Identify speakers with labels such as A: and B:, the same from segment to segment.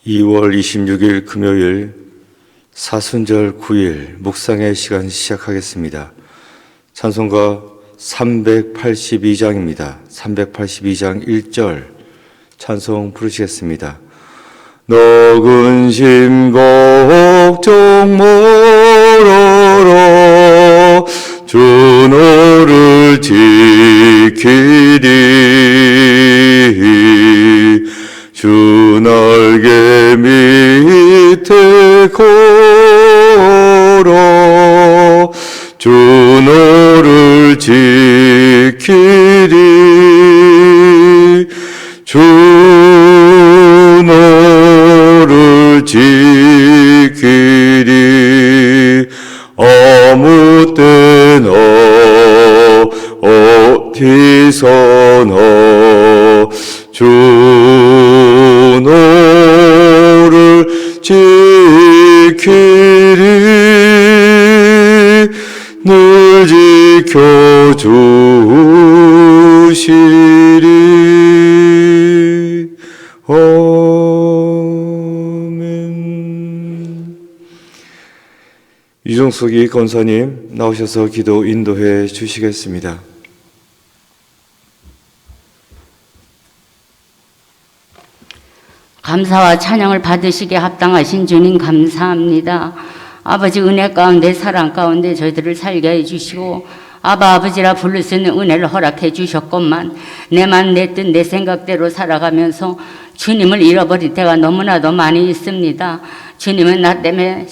A: 2월 26일 금요일 사순절 9일 묵상의 시간 시작하겠습니다. 찬송가 382장입니다. 382장 1절 찬송 부르시겠습니다. 너근 심 걱정 말아라 주 너를 지키리 주 날개 밑에 걸어 주 너를 지키리 주 너를 지키리 아무 때나 어디서나 주 너를 지키리 늘 지켜주시리. 아멘. 유정숙이 권사님 나오셔서 기도 인도해 주시겠습니다.
B: 감사와 찬양을 받으시기에 합당하신 주님 감사합니다. 아버지 은혜 가운데 사랑 가운데 저희들을 살게 해주시고 아버지라 부를 수 있는 은혜를 허락해 주셨건만 내만 내 뜻 내 생각대로 살아가면서 주님을 잃어버릴 때가 너무나도 많이 있습니다. 주님은 나 때문에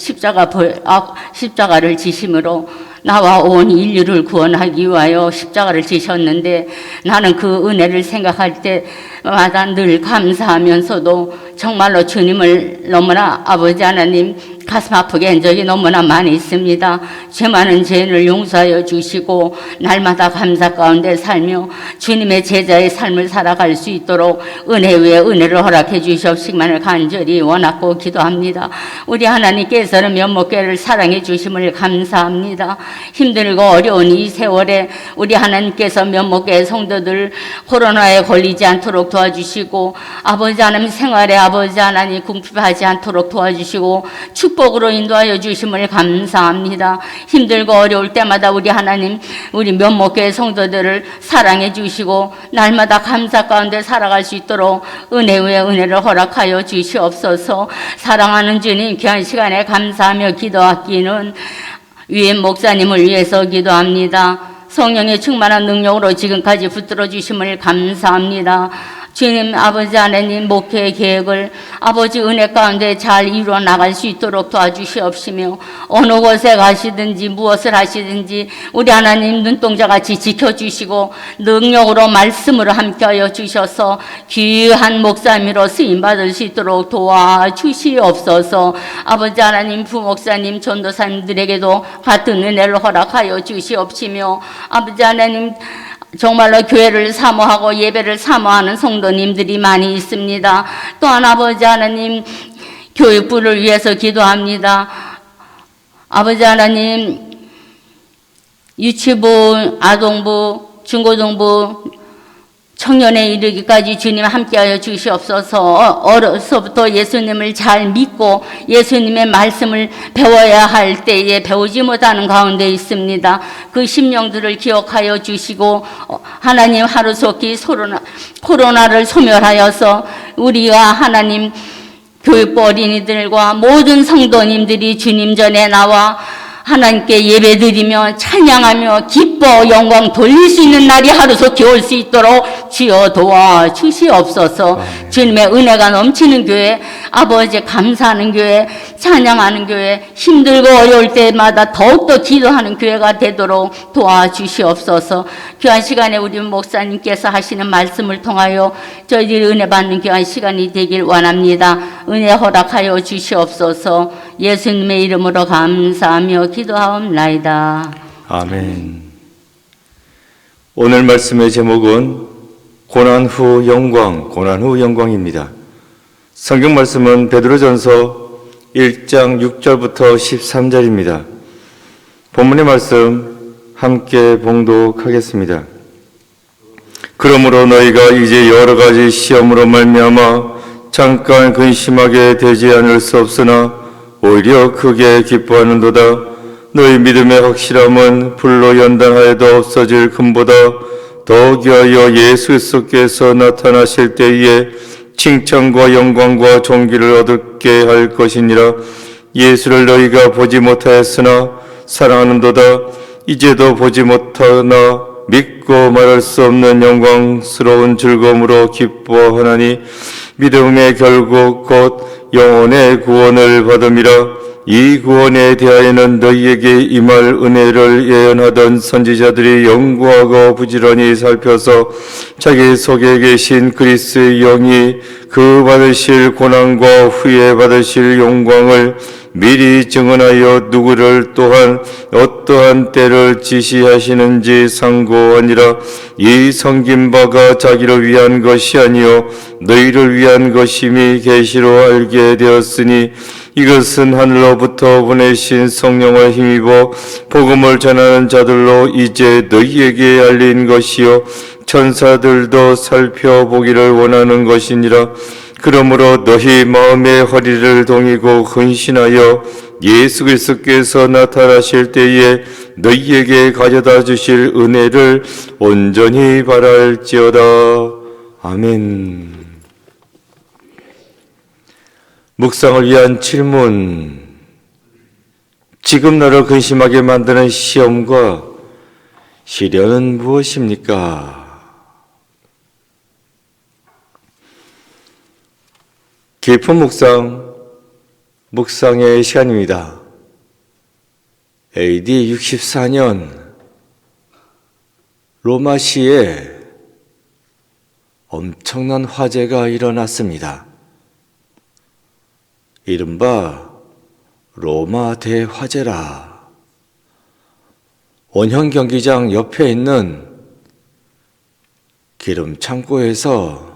B: 십자가를 지심으로 나와 온 인류를 구원하기 위하여 십자가를 지셨는데 나는 그 은혜를 생각할 때마다 늘 감사하면서도 정말로 주님을 너무나 아버지 하나님 가슴 아프게 한 적이 너무나 많이 있습니다. 죄 많은 죄인을 용서하여 주시고 날마다 감사 가운데 살며 주님의 제자의 삶을 살아갈 수 있도록 은혜 위에 은혜를 허락해 주시옵시기만을 간절히 원하고 기도합니다. 우리 하나님께서는 면목교회를 사랑해 주심을 감사합니다. 힘들고 어려운 이 세월에 우리 하나님께서 면목교회 성도들 코로나에 걸리지 않도록 도와주시고 아버지 하나님 생활에 아버지 하나님 궁핍하지 않도록 도와주시고 축복으로 인도하여 주심을 감사합니다. 힘들고 어려울 때마다 우리 하나님 우리 면목교회 성도들을 사랑해 주시고 날마다 감사 가운데 살아갈 수 있도록 은혜 위에 은혜를 허락하여 주시옵소서. 사랑하는 주님 귀한 시간에 감사하며 기도하기는 유엔 목사님을 위해서 기도합니다. 성령의 충만한 능력으로 지금까지 붙들어 주심을 감사합니다. 주님 아버지 하나님 목회 계획을 아버지 은혜 가운데 잘 이루어 나갈 수 있도록 도와주시옵시며 어느 곳에 가시든지 무엇을 하시든지 우리 하나님 눈동자같이 지켜주시고 능력으로 말씀으로 함께하여 주셔서 귀한 목사님으로 쓰임받을 수 있도록 도와주시옵소서. 아버지 하나님 부목사님 전도사님들에게도 같은 은혜를 허락하여 주시옵시며 아버지 하나님 정말로 교회를 사모하고 예배를 사모하는 성도님들이 많이 있습니다. 또한 아버지 하나님 교육부를 위해서 기도합니다. 아버지 하나님 유치부, 아동부, 중고등부 청년에 이르기까지 주님 함께하여 주시옵소서. 어려서부터 예수님을 잘 믿고 예수님의 말씀을 배워야 할 때에 배우지 못하는 가운데 있습니다. 그 심령들을 기억하여 주시고 하나님 하루속히 코로나를 소멸하여서 우리와 하나님 교육부 어린이들과 모든 성도님들이 주님 전에 나와 하나님께 예배드리며 찬양하며 기뻐 영광 돌릴 수 있는 날이 하루속히 올 수 있도록 주여 도와주시옵소서. 주님의 은혜가 넘치는 교회, 아버지 감사하는 교회, 찬양하는 교회, 힘들고 어려울 때마다 더욱더 기도하는 교회가 되도록 도와주시옵소서. 귀한 시간에 우리 목사님께서 하시는 말씀을 통하여 저희들이 은혜 받는 귀한 시간이 되길 원합니다. 은혜 허락하여 주시옵소서. 예수님의 이름으로 감사하며 기도하옵나이다.
A: 아멘. 오늘 말씀의 제목은 고난 후 영광입니다. 성경 말씀은 베드로전서 1장 6절부터 13절입니다. 본문의 말씀 함께 봉독하겠습니다. 그러므로 너희가 이제 여러 가지 시험으로 말미암아 잠깐 근심하게 되지 않을 수 없으나 오히려 크게 기뻐하는도다. 너희 믿음의 확실함은 불로 연단하여도 없어질 금보다 더욱이하여 예수 그리스도께서 나타나실 때에 칭찬과 영광과 존귀를 얻게 할 것이니라. 예수를 너희가 보지 못하였으나 사랑하는도다. 이제도 보지 못하나 믿고 말할 수 없는 영광스러운 즐거움으로 기뻐하나니 믿음의 결국 곧 영혼의 구원을 받음이라. 이 구원에 대하여는 너희에게 임할 은혜를 예언하던 선지자들이 연구하고 부지런히 살펴서 자기 속에 계신 그리스도의 영이 그 받으실 고난과 후에 받으실 영광을 미리 증언하여 누구를 또한 어떠한 때를 지시하시는지 상고하니라. 이 섬긴 바가 자기를 위한 것이 아니요 너희를 위한 것임이 계시로 알게 되었으니 이것은 하늘로부터 보내신 성령을 힘입어 복음을 전하는 자들로 이제 너희에게 알린 것이요 천사들도 살펴보기를 원하는 것이니라. 그러므로 너희 마음의 허리를 동이고 헌신하여 예수 그리스도께서 나타나실 때에 너희에게 가져다 주실 은혜를 온전히 바랄지어다. 아멘. 묵상을 위한 질문. 지금 너를 근심하게 만드는 시험과 시련은 무엇입니까? 깊은 묵상의 시간입니다. AD 64년 로마시에 엄청난 화재가 일어났습니다. 이른바 로마 대화재라. 원형 경기장 옆에 있는 기름 창고에서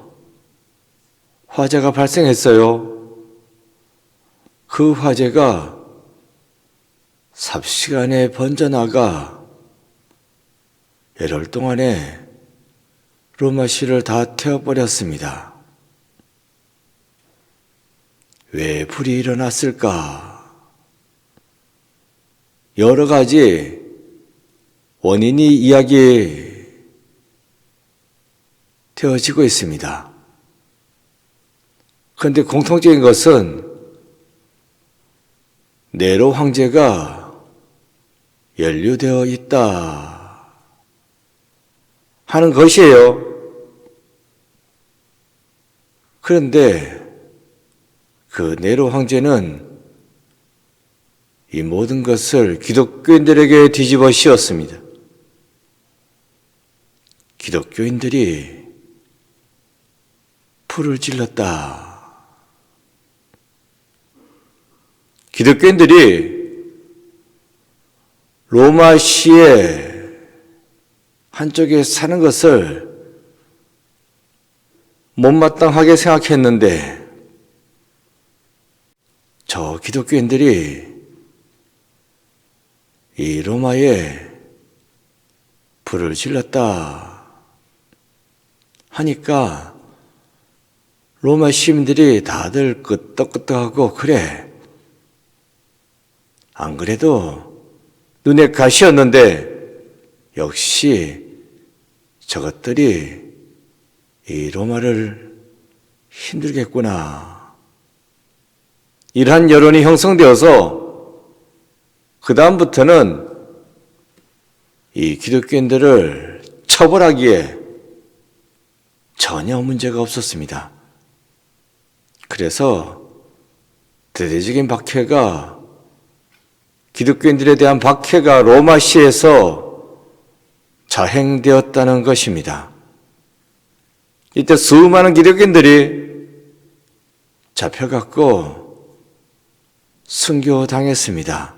A: 화재가 발생했어요. 그 화재가 삽시간에 번져나가 열흘 동안에 로마시를 다 태워버렸습니다. 왜 불이 일어났을까? 여러 가지 원인이 이야기되어지고 있습니다. 그런데 공통적인 것은 네로 황제가 연루되어 있다 하는 것이에요. 그런데 그 네로 황제는 이 모든 것을 기독교인들에게 뒤집어 씌웠습니다. 기독교인들이 불을 질렀다. 기독교인들이 로마시의 한쪽에 사는 것을 못마땅하게 생각했는데 저 기독교인들이 이 로마에 불을 질렀다 하니까 로마 시민들이 다들 끄떡끄떡하고 그래. 안 그래도 눈에 가시였는데 역시 저것들이 이 로마를 힘들겠구나. 이러한 여론이 형성되어서 그 다음부터는 이 기독교인들을 처벌하기에 전혀 문제가 없었습니다. 그래서 대대적인 박해가 기독교인들에 대한 박해가 로마시에서 자행되었다는 것입니다. 이때 수많은 기독교인들이 잡혀갔고 순교당했습니다.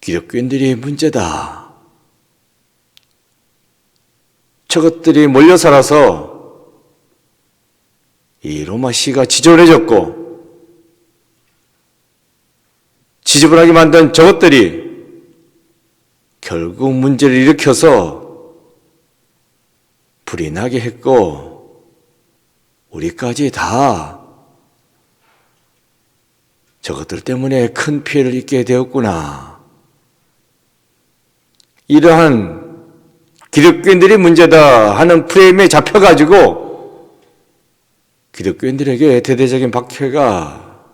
A: 기독교인들이 문제다. 저것들이 몰려 살아서 이 로마시가 지저분해졌고 지저분하게 만든 저것들이 결국 문제를 일으켜서 불이 나게 했고 우리까지 다 저것들 때문에 큰 피해를 입게 되었구나. 이러한 기독교인들이 문제다 하는 프레임에 잡혀가지고 기독교인들에게 대대적인 박해가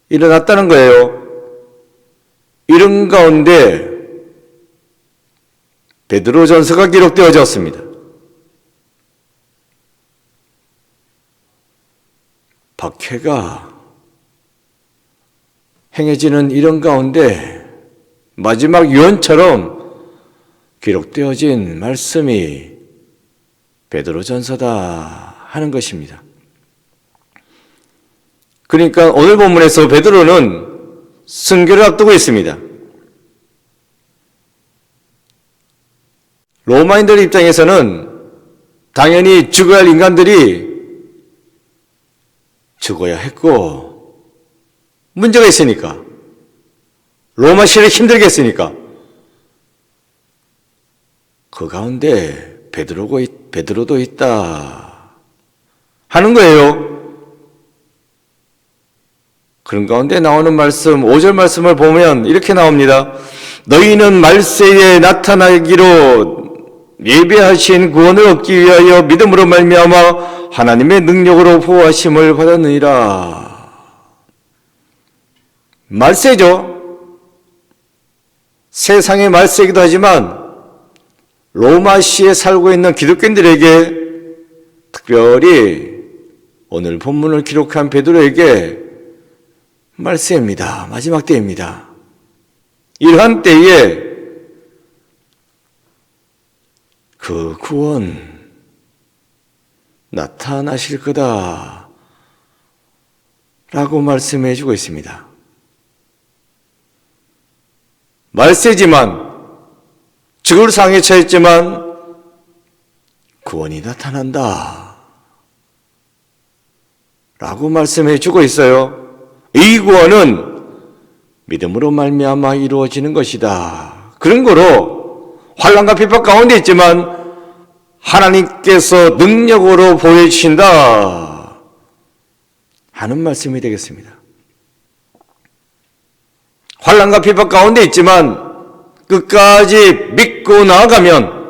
A: 일어났다는 거예요. 이런 가운데 베드로전서가 기록되어졌습니다. 박해가 행해지는 이런 가운데 마지막 유언처럼 기록되어진 말씀이 베드로전서다 하는 것입니다. 그러니까 오늘 본문에서 베드로는 순교를 앞두고 있습니다. 로마인들 입장에서는 당연히 죽어야 할 인간들이 죽어야 했고 문제가 있으니까 로마 시를 힘들게 했으니까 그 가운데 베드로도 있다 하는 거예요. 그런 가운데 나오는 말씀 5절 말씀을 보면 이렇게 나옵니다. 너희는 말세에 나타나기로 예배하신 구원을 얻기 위하여 믿음으로 말미암아 하나님의 능력으로 보호하심을 받았느니라. 말세죠. 세상의 말세이기도 하지만 로마시에 살고 있는 기독교인들에게 특별히 오늘 본문을 기록한 베드로에게 말세입니다. 마지막 때입니다. 이러한 때에 그 구원 나타나실 거다 라고 말씀해 주고 있습니다. 말세지만 죽을 상에 처했지만 구원이 나타난다 라고 말씀해 주고 있어요. 이 구원은 믿음으로 말미암아 이루어지는 것이다. 그런 거로 환난과 핍박 가운데 있지만 하나님께서 능력으로 보여주신다 하는 말씀이 되겠습니다. 환난과 핍박 가운데 있지만 끝까지 믿고 나아가면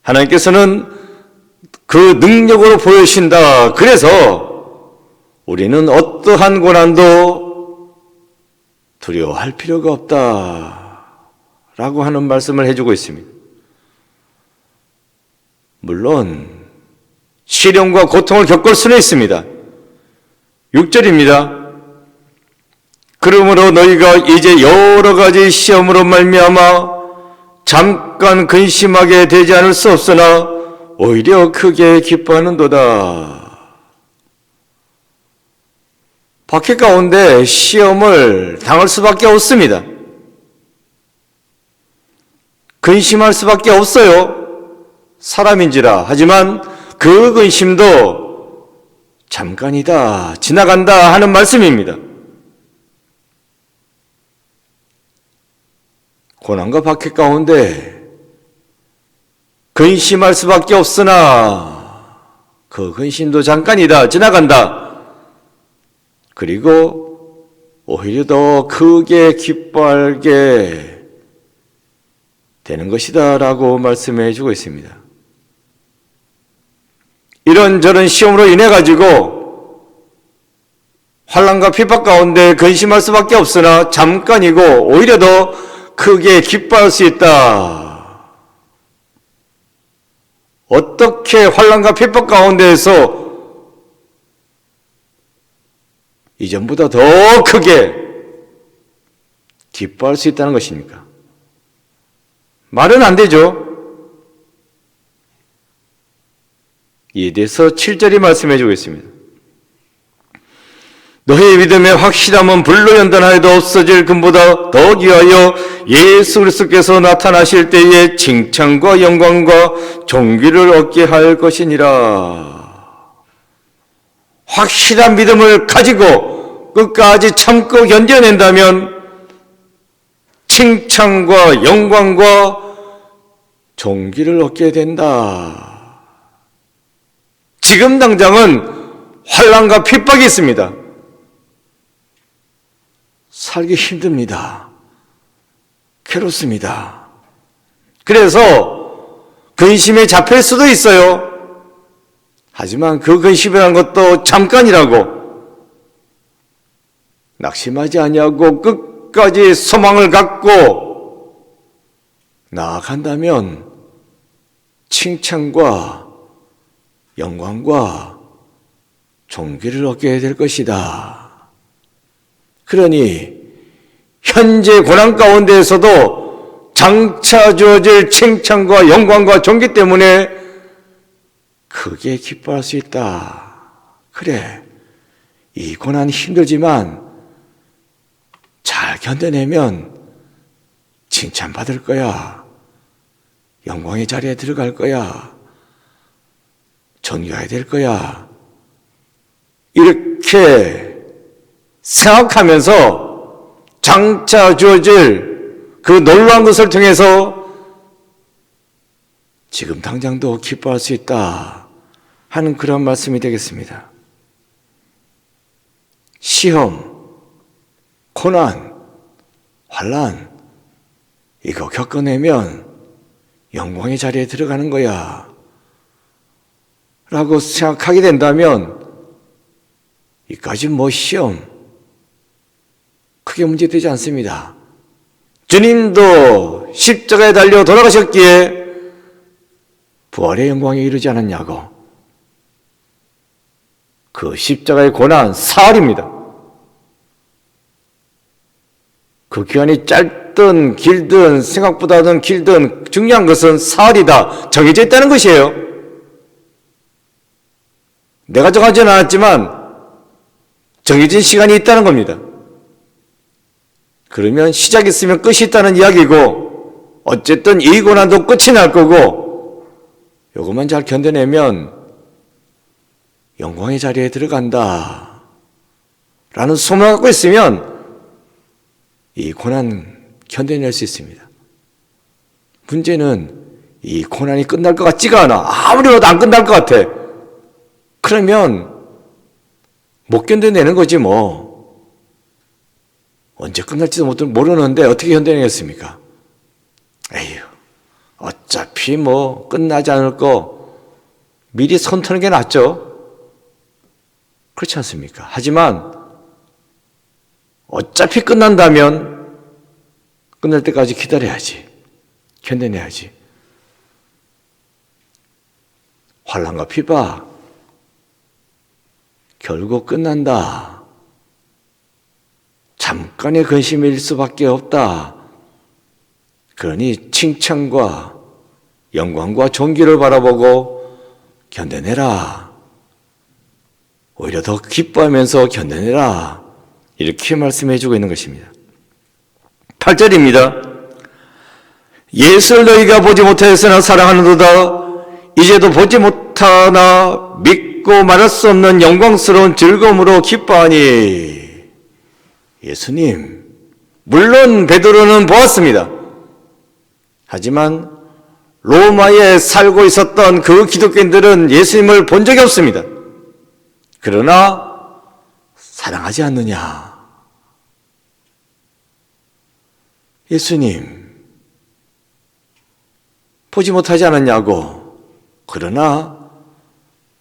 A: 하나님께서는 그 능력으로 보여주신다. 그래서 우리는 어떠한 고난도 두려워할 필요가 없다 라고 하는 말씀을 해주고 있습니다. 물론 시련과 고통을 겪을 수는 있습니다. 6절입니다. 그러므로 너희가 이제 여러 가지 시험으로 말미암아 잠깐 근심하게 되지 않을 수 없으나 오히려 크게 기뻐하는도다. 박해 가운데 시험을 당할 수밖에 없습니다. 근심할 수밖에 없어요. 사람인지라. 하지만 그 근심도 잠깐이다, 지나간다 하는 말씀입니다. 고난과 박해 가운데 근심할 수밖에 없으나 그 근심도 잠깐이다, 지나간다. 그리고 오히려 더 크게 기뻐하게 되는 것이다 라고 말씀해 주고 있습니다. 이런저런 시험으로 인해 가지고 환난과 핍박 가운데 근심할 수밖에 없으나 잠깐이고 오히려 더 크게 기뻐할 수 있다. 어떻게 환난과 핍박 가운데에서 이전보다 더 크게 기뻐할 수 있다는 것입니까? 말은 안 되죠. 이에 대해서 7절이 말씀해 주고 있습니다. 너희의 믿음의 확실함은 불로 연단하여도 없어질 금보다 더 귀하여 예수 그리스도께서 나타나실 때에 칭찬과 영광과 존귀를 얻게 할 것이니라. 확실한 믿음을 가지고 끝까지 참고 견뎌낸다면 칭찬과 영광과 존귀를 얻게 된다. 지금 당장은 환난과 핍박이 있습니다. 살기 힘듭니다. 괴롭습니다. 그래서 근심에 잡힐 수도 있어요. 하지만 그 근심이라는 것도 잠깐이라고 낙심하지 아니하고 끝까지 소망을 갖고 나아간다면 칭찬과 영광과 존귀를 얻게 될 것이다. 그러니 현재 고난 가운데에서도 장차 주어질 칭찬과 영광과 존귀 때문에 크게 기뻐할 수 있다. 그래, 이 고난이 힘들지만 잘 견뎌내면 칭찬받을 거야. 영광의 자리에 들어갈 거야. 존귀해야 될 거야. 이렇게 생각하면서 장차 주어질 그 놀라운 것을 통해서 지금 당장도 기뻐할 수 있다 하는 그런 말씀이 되겠습니다. 시험, 고난, 환난 이거 겪어내면 영광의 자리에 들어가는 거야 라고 생각하게 된다면 이까지 뭐 시험 크게 문제되지 않습니다. 주님도 십자가에 달려 돌아가셨기에 부활의 영광에 이르지 않았냐고. 그 십자가의 고난 사흘입니다. 그 기간이 짧든 길든 생각보다는 길든 중요한 것은 사흘이다 정해져 있다는 것이에요. 내가 정하지는 않았지만 정해진 시간이 있다는 겁니다. 그러면 시작이 있으면 끝이 있다는 이야기고 어쨌든 이 고난도 끝이 날 거고 이것만 잘 견뎌내면 영광의 자리에 들어간다 라는 소망을 갖고 있으면 이 고난 견뎌낼 수 있습니다. 문제는 이 고난이 끝날 것 같지가 않아. 아무리 봐도 안 끝날 것 같아. 그러면 못 견뎌내는 거지 뭐. 언제 끝날지도 모르는데 어떻게 견뎌내겠습니까? 에휴, 어차피 뭐 끝나지 않을 거 미리 손 터는 게 낫죠. 그렇지 않습니까? 하지만 어차피 끝난다면 끝날 때까지 기다려야지. 견뎌내야지. 환난과 핍박 결국 끝난다. 잠깐의 근심일 수밖에 없다. 그러니 칭찬과 영광과 존귀를 바라보고 견뎌내라. 오히려 더 기뻐하면서 견뎌내라. 이렇게 말씀해 주고 있는 것입니다. 8절입니다. 예수를 너희가 보지 못하였으나 사랑하는도다. 이제도 보지 못하나 믿고 말할 수 없는 영광스러운 즐거움으로 기뻐하니. 예수님, 물론 베드로는 보았습니다. 하지만 로마에 살고 있었던 그 기독교인들은 예수님을 본 적이 없습니다. 그러나 사랑하지 않느냐? 예수님, 보지 못하지 않았냐고? 그러나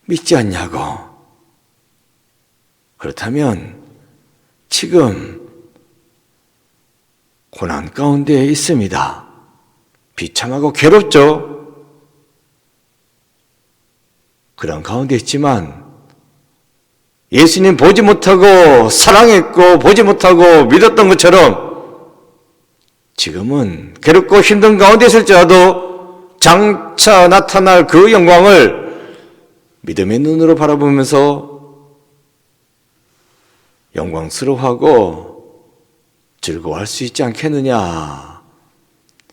A: 믿지 않냐고? 그렇다면 지금 고난 가운데 있습니다. 비참하고 괴롭죠? 그런 가운데 있지만 예수님 보지 못하고 사랑했고 보지 못하고 믿었던 것처럼 지금은 괴롭고 힘든 가운데 있을지라도 장차 나타날 그 영광을 믿음의 눈으로 바라보면서 영광스러워하고 즐거워할 수 있지 않겠느냐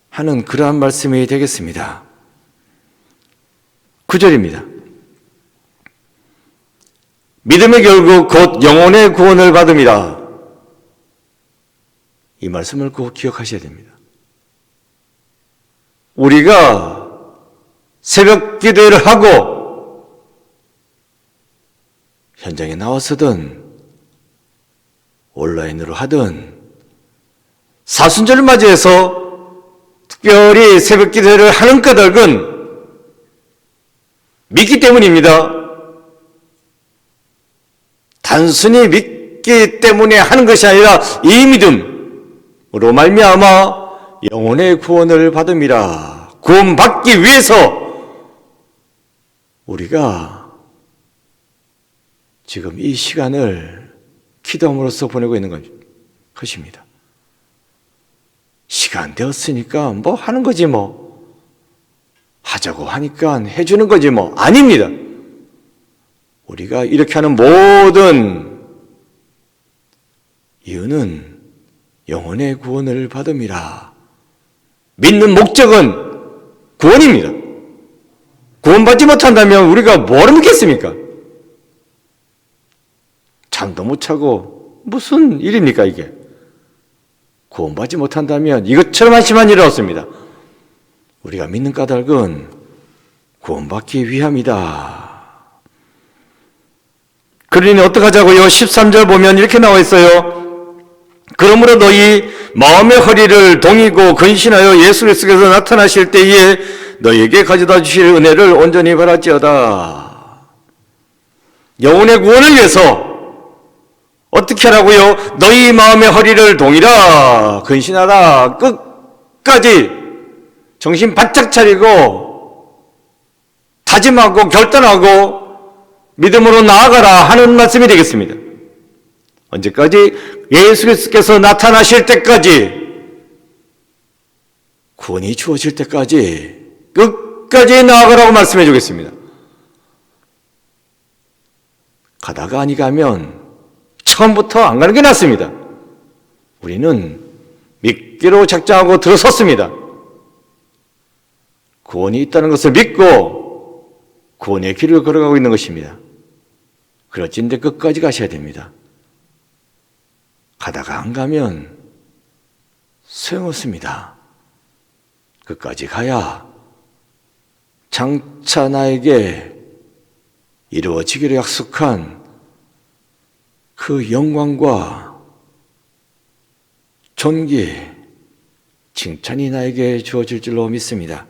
A: 하는 그러한 말씀이 되겠습니다. 9절입니다. 믿음의 결국 곧 영혼의 구원을 받음이라. 이 말씀을 꼭 기억하셔야 됩니다. 우리가 새벽 기도를 하고 현장에 나와서든 온라인으로 하든 사순절을 맞이해서 특별히 새벽 기도를 하는 까닭은 믿기 때문입니다. 단순히 믿기 때문에 하는 것이 아니라 이 믿음으로 말미암아 영혼의 구원을 받음이라. 구원받기 위해서 우리가 지금 이 시간을 기도함으로써 보내고 있는 것입니다. 시간 되었으니까 뭐 하는 거지 뭐. 하자고 하니까 해주는 거지 뭐. 아닙니다. 우리가 이렇게 하는 모든 이유는 영혼의 구원을 받음이라. 믿는 목적은 구원입니다. 구원받지 못한다면 우리가 뭐를 믿겠습니까? 잠도 못 자고 무슨 일입니까 이게? 구원받지 못한다면 이것처럼 한심한 일은 없습니다. 우리가 믿는 까닭은 구원받기 위함이다. 그러니 어떡하자고요? 13절 보면 이렇게 나와 있어요. 그러므로 너희 마음의 허리를 동이고 근신하여 예수 그리스도께서 나타나실 때에 너희에게 가져다 주실 은혜를 온전히 바랄지어다. 영혼의 구원을 위해서 어떻게 하라고요? 너희 마음의 허리를 동이라, 근신하라, 끝까지 정신 바짝 차리고 다짐하고 결단하고 믿음으로 나아가라 하는 말씀이 되겠습니다. 언제까지? 예수 그리스도께서 나타나실 때까지, 구원이 주어질 때까지 끝까지 나아가라고 말씀해 주겠습니다. 가다가 아니 가면 처음부터 안 가는 게 낫습니다. 우리는 믿기로 작정하고 들어섰습니다. 구원이 있다는 것을 믿고 구원의 길을 걸어가고 있는 것입니다. 그렇지인데 끝까지 가셔야 됩니다. 가다가 안 가면 소용없습니다. 끝까지 가야 장차 나에게 이루어지기로 약속한 그 영광과 존귀, 칭찬이 나에게 주어질 줄로 믿습니다.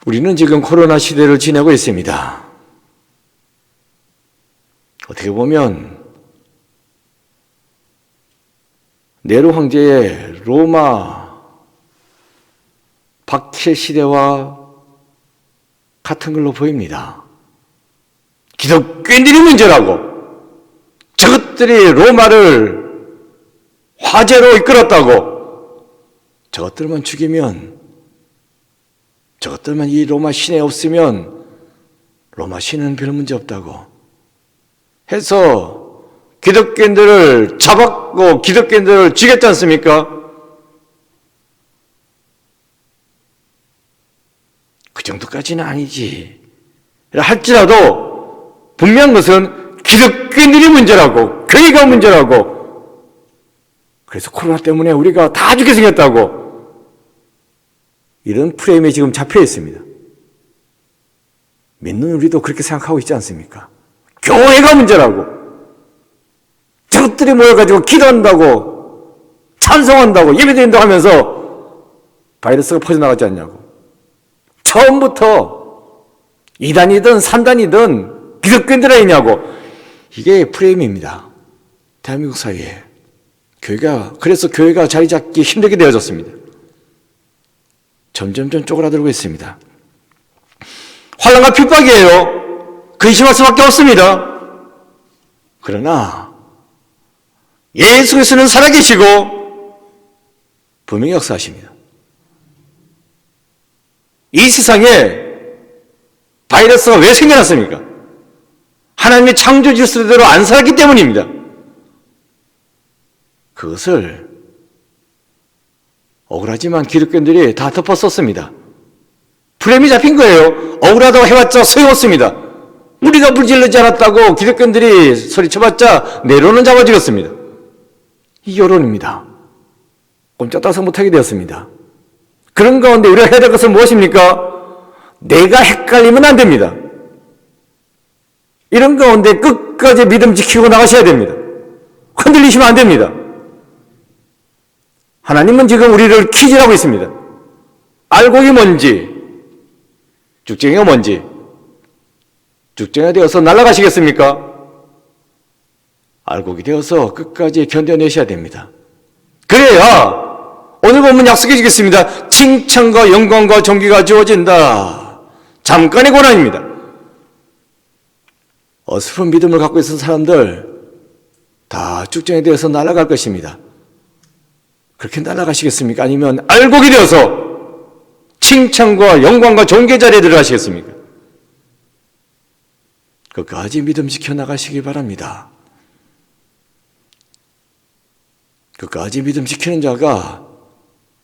A: 우리는 지금 코로나 시대를 지내고 있습니다. 어떻게 보면 네로 황제의 로마 박해 시대와 같은 걸로 보입니다. 기독교인들이 문제라고, 저것들이 로마를 화재로 이끌었다고, 저것들만 죽이면, 저것들만 이 로마 시내에 없으면 로마 시내는 별 문제 없다고 해서 기독교인들을 잡았고 기독교인들을 죽였지 않습니까? 그 정도까지는 아니지. 할지라도 분명한 것은 기독교인들이 문제라고, 교회가 문제라고. 그래서 코로나 때문에 우리가 다 죽게 생겼다고. 이런 프레임에 지금 잡혀 있습니다. 믿는 우리도 그렇게 생각하고 있지 않습니까? 교회가 문제라고. 저것들이 모여가지고 기도한다고, 찬송한다고, 예배드린다고 하면서 바이러스가 퍼져나가지 않냐고. 처음부터 2단이든 3단이든 기독교인들 아니냐고. 이게 프레임입니다. 대한민국 사회에. 그래서 교회가 자리 잡기 힘들게 되어졌습니다. 점점점 쪼그라들고 있습니다. 환난과 핍박이에요. 근심할 수밖에 없습니다. 그러나 예수 그리스도는 살아계시고 분명히 역사하십니다. 이 세상에 바이러스가 왜 생겨났습니까? 하나님의 창조 질서대로 안 살았기 때문입니다. 그것을 억울하지만 기독교인들이 다 덮었었습니다. 프레임이 잡힌 거예요. 억울하다고 해봤자 소용없습니다. 우리가 불질르지 않았다고 기독교인들이 소리쳐봤자 네로는 잡아주겠습니다. 이 여론입니다. 꼼짝달싹 못하게 되었습니다. 그런 가운데 우리가 해야 될 것은 무엇입니까? 내가 헷갈리면 안 됩니다. 이런 가운데 끝까지 믿음 지키고 나가셔야 됩니다. 흔들리시면 안 됩니다. 하나님은 지금 우리를 퀴즈하고 있습니다. 알곡이 뭔지, 죽쟁이가 뭔지, 죽쟁이가 되어서 날아가시겠습니까? 알곡이 되어서 끝까지 견뎌내셔야 됩니다. 그래야 오늘 보면 약속해 주겠습니다. 칭찬과 영광과 존귀가 주어진다. 잠깐의 고난입니다. 어설픈 믿음을 갖고 있는 사람들 다 죽쟁이 되어서 날아갈 것입니다. 그렇게 날아가시겠습니까? 아니면 알곡이 되어서 칭찬과 영광과 존귀 자리에 들어가시겠습니까? 끝까지 믿음 지켜나가시기 바랍니다. 끝까지 믿음 지키는 자가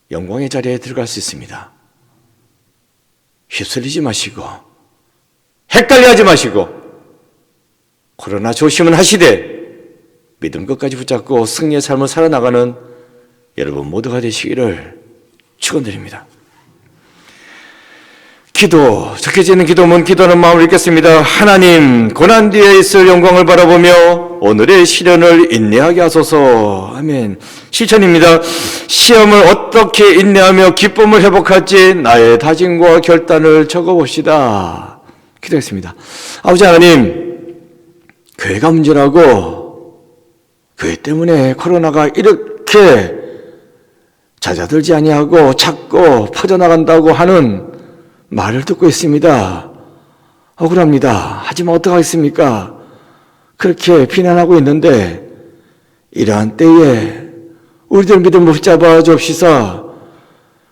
A: 영광의 자리에 들어갈 수 있습니다. 휩쓸리지 마시고 헷갈려하지 마시고 그러나 조심은 하시되 믿음 끝까지 붙잡고 승리의 삶을 살아나가는 여러분 모두가 되시기를 축원드립니다. 기도, 적혀지는 기도문 기도하는 마음을 읽겠습니다. 하나님, 고난 뒤에 있을 영광을 바라보며 오늘의 시련을 인내하게 하소서. 아멘. 실천입니다. 시험을 어떻게 인내하며 기쁨을 회복할지 나의 다짐과 결단을 적어봅시다. 기도했습니다. 아버지 하나님, 교회가 문제라고 교회 때문에 코로나가 이렇게 잦아들지 아니하고 자꾸 퍼져나간다고 하는 말을 듣고 있습니다. 억울합니다. 하지만 어떡하겠습니까? 그렇게 비난하고 있는데 이러한 때에 우리들 믿음을 붙잡아 주옵시사.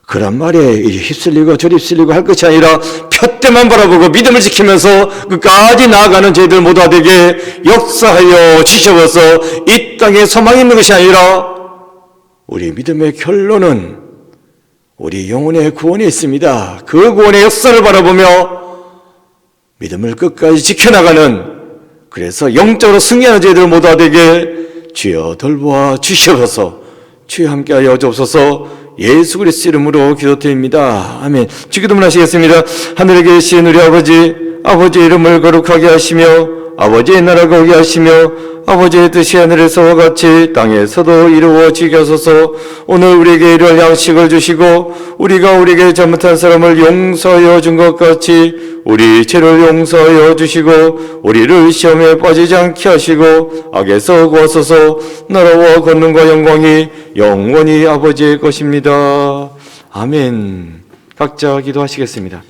A: 그런 말에 이리 휩쓸리고 저리 휩쓸리고 할 것이 아니라 푯대만 바라보고 믿음을 지키면서 끝까지 나아가는 저희들 모두가 되게 역사하여 주셔서 이 땅에 소망이 있는 것이 아니라 우리 믿음의 결론은 우리 영혼의 구원이 있습니다. 그 구원의 역사를 바라보며 믿음을 끝까지 지켜나가는, 그래서 영적으로 승리하는 저희들 모두가 되게 주여 돌보아 주시옵소서. 주여 함께하여 주옵소서. 예수 그리스도 이름으로 기도드립니다. 아멘. 주기도문 하시겠습니다. 하늘에 계신 우리 아버지, 아버지의 이름을 거룩하게 하시며 아버지의 나라가 오게 하시며 아버지의 뜻이 하늘에서와 같이 땅에서도 이루어지게 하소서. 오늘 우리에게 일용할 양식을 주시고 우리가 우리에게 잘못한 사람을 용서하여 준 것 같이 우리 죄를 용서하여 주시고 우리를 시험에 빠지지 않게 하시고 악에서 구하소서. 나라와 권능과 영광이 영원히 아버지의 것입니다. 아멘. 각자 기도하시겠습니다.